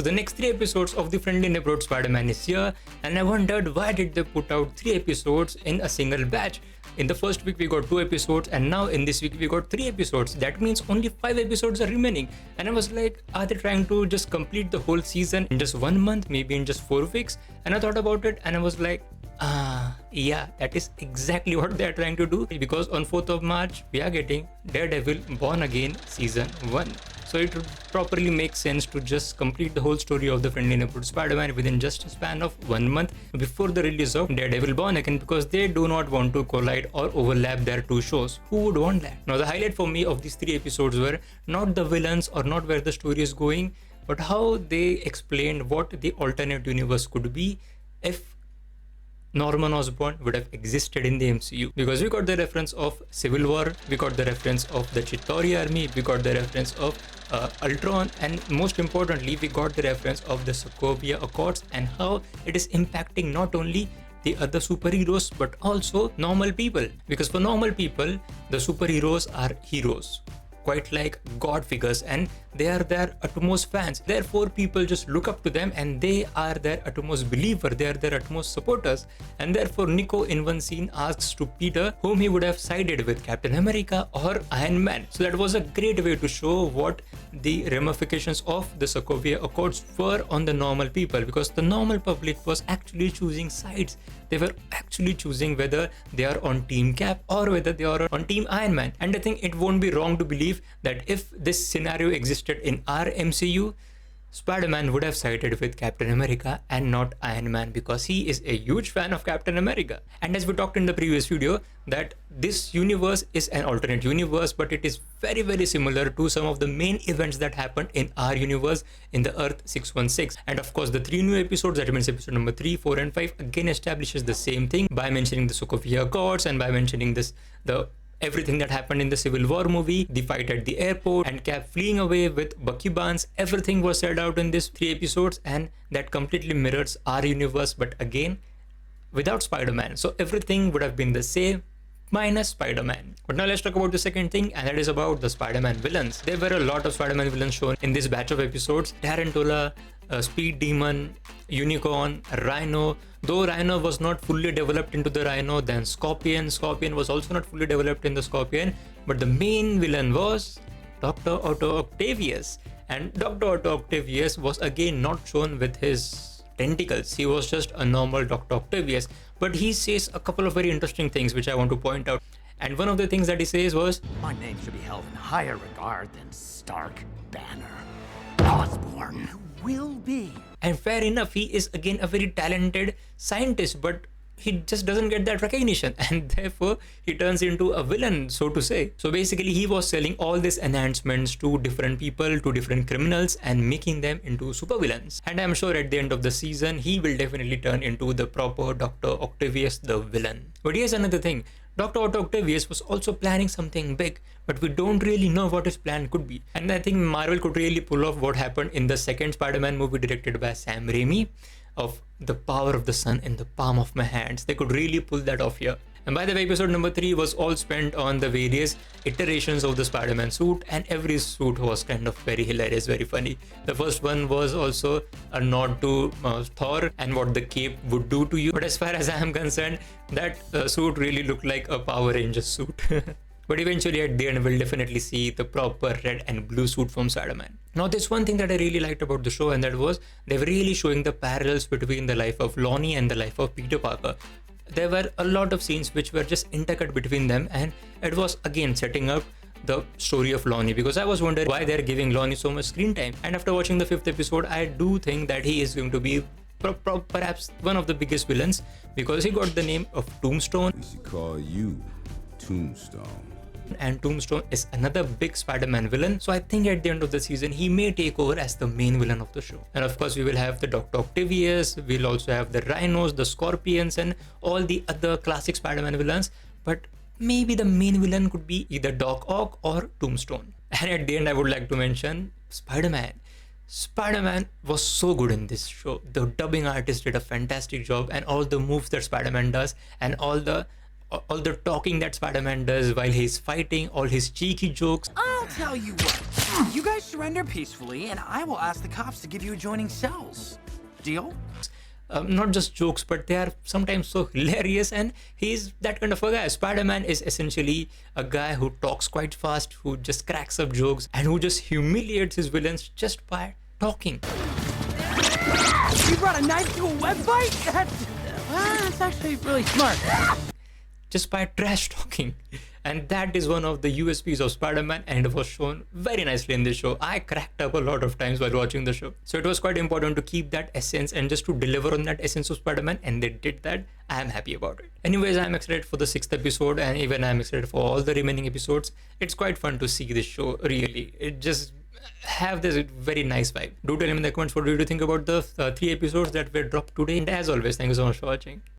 So the next 3 episodes of the Friendly Neighborhood Spider-Man is here, and I wondered why did they put out 3 episodes in a single batch. In the first week we got 2 episodes, and now in this week we got 3 episodes. That means only 5 episodes are remaining. And I was like, are they trying to just complete the whole season in just 1 month, maybe in just 4 weeks? And I thought about it and I was like, yeah, that is exactly what they are trying to do, because on 4th of March we are getting Daredevil Born Again season 1. So it would properly make sense to just complete the whole story of the Friendly Neighborhood Spider-Man within just a span of 1 month before the release of Daredevil Born Again, because they do not want to collide or overlap their 2 shows. Who would want that? Now the highlight for me of these 3 episodes were not the villains or not where the story is going, but how they explained what the alternate universe could be if Norman Osborn would have existed in the MCU. Because we got the reference of Civil War, we got the reference of the Chitauri Army, we got the reference of Ultron, and most importantly we got the reference of the Sokovia Accords and how it is impacting not only the other superheroes but also normal people. Because for normal people, the superheroes are heroes, quite like god figures, and they are their utmost fans. Therefore people just look up to them and they are their utmost believer, they are their utmost supporters. And therefore Nico in one scene asks to Peter whom he would have sided with, Captain America or Iron Man. So that was a great way to show what the ramifications of the Sokovia Accords were on the normal people, because the normal public was actually choosing sides. They were actually choosing whether they are on Team Cap or whether they are on Team Iron Man. And I think it won't be wrong to believe that if this scenario existed in our MCU, Spider-Man would have sided with Captain America and not Iron Man, because he is a huge fan of Captain America. And as we talked in the previous video, that this universe is an alternate universe, but it is very, very similar to some of the main events that happened in our universe in the Earth 616. And of course the 3 new episodes, that means episode number 3, 4 and 5, again establishes the same thing by mentioning the Sokovia Accords and by mentioning everything that happened in the Civil War movie, the fight at the airport, and Cap fleeing away with Bucky Barnes. Everything was said out in these 3 episodes, and that completely mirrors our universe, but again without Spider-Man. So everything would have been the same minus Spider-Man. But now let's talk about the second thing, and that is about the Spider-Man villains. There were a lot of Spider-Man villains shown in this batch of episodes. Tarantula, Speed Demon, Unicorn, Rhino. Though Rhino was not fully developed into the Rhino, then Scorpion was also not fully developed in the Scorpion, but the main villain was Dr. Otto Octavius. And Dr. Otto Octavius was again not shown with his tentacles. He was just a normal Dr. Octavius, but he says a couple of very interesting things which I want to point out. And one of the things that he says was, "My name should be held in higher regard than Stark, Banner, Osborn. You will be." And fair enough, he is again a very talented scientist, but he just doesn't get that recognition, and therefore he turns into a villain, so to say. So basically he was selling all these enhancements to different people, to different criminals, and making them into supervillains. And I'm sure at the end of the season he will definitely turn into the proper Dr. Octavius, the villain. But here's another thing. Dr. Otto Octavius was also planning something big, but we don't really know what his plan could be. And I think Marvel could really pull off what happened in the second Spider-Man movie directed by Sam Raimi, of the power of the sun in the palm of my hands. They could really pull that off here. And by the way, episode number 3 was all spent on the various iterations of the Spider-Man suit, and every suit was kind of very hilarious, very funny. The first one was also a nod to Thor and what the cape would do to you. But as far as I am concerned, that suit really looked like a Power Ranger suit. But eventually at the end we'll definitely see the proper red and blue suit from Spider-Man. Now there's one thing that I really liked about the show, and that was they were really showing the parallels between the life of Lonnie and the life of Peter Parker. There were a lot of scenes which were just intercut between them, and it was again setting up the story of Lonnie, because I was wondering why they're giving Lonnie so much screen time. And after watching the 5th episode, I do think that he is going to be perhaps one of the biggest villains, because he got the name of Tombstone. We should call you Tombstone. And Tombstone is another big Spider-Man villain, so I think at the end of the season he may take over as the main villain of the show. And of course we will have the Dr. Octavius, we'll also have the Rhinos, the Scorpions, and all the other classic Spider-Man villains, but maybe the main villain could be either Doc Ock or Tombstone. And at the end I would like to mention Spider-Man. Spider-Man was so good in this show. The dubbing artist did a fantastic job, and all the moves that Spider-Man does and all the all the talking that Spider-Man does while he's fighting, all his cheeky jokes. I'll tell you what. You guys surrender peacefully, and I will ask the cops to give you adjoining cells. Deal? Not just jokes, but they are sometimes so hilarious, and he's that kind of a guy. Spider-Man is essentially a guy who talks quite fast, who just cracks up jokes, and who just humiliates his villains just by talking. You brought a knife to a web fight? That's actually really smart. Just by trash talking. And that is one of the USPs of Spider-Man, and it was shown very nicely in this show. I cracked up a lot of times while watching the show. So it was quite important to keep that essence and just to deliver on that essence of Spider-Man, and they did that. I am happy about it. Anyways, I'm excited for the 6th episode, and even I'm excited for all the remaining episodes. It's quite fun to see this show, really. It just have this very nice vibe. Do tell me in the comments what do you think about the 3 episodes that were dropped today. And as always, thank you so much for watching.